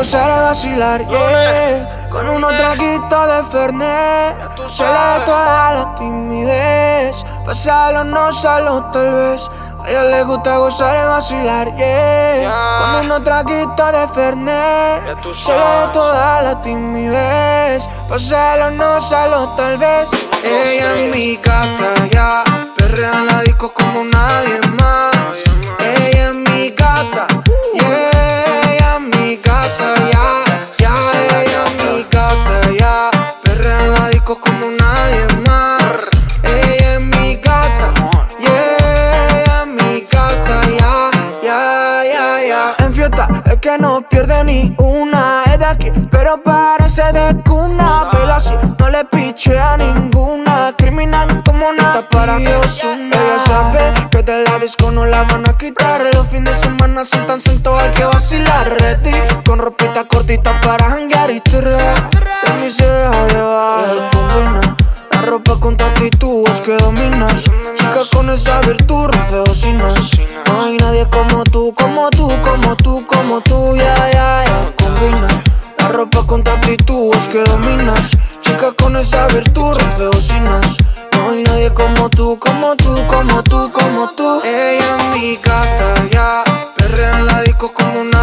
gozar y vacilar, yeah. Con unos traguitos de Fernet se le da toda la timidez. Pasarlo no solo tal vez. A ella le gusta gozar y vacilar, yeah. Con unos traguitos de Fernet se le da toda la timidez. Pasarlo no solo tal vez. Ella es mi gata, ya. Perrea en la disco como nadie más. Ella es mi gata, yeah. Ella es mi gata, ya. Ella es mi gata, ya. Perrea en la disco como nadie más. Ella es mi gata, yeah. Ella es mi gata, ya. En fiesta es que no pierde ni una. Es de aquí, pero parece de cuna. Pero así no le piche a ninguna. Criminal como nada para que Ozuna. Ella sabe que de la disco no la van a quitar. Los fines de semana son tan santos, hay que vacilar. Ready, con ropita cortita para janguear y tirar. De mí se deja llevar, combina la ropa con tu actitud, es que dominas. Chica con esa virtud, rompe bocinas. No hay nadie como tú, como tú, como tú, como tú, ya. Combina la ropa con tu actitud, es que dominas. Chica con esa virtud, rompe bocinas. No hay nadie como tú, como tú, como tú, como tú. Ella es mi gata, ya. Perrea en la disco como una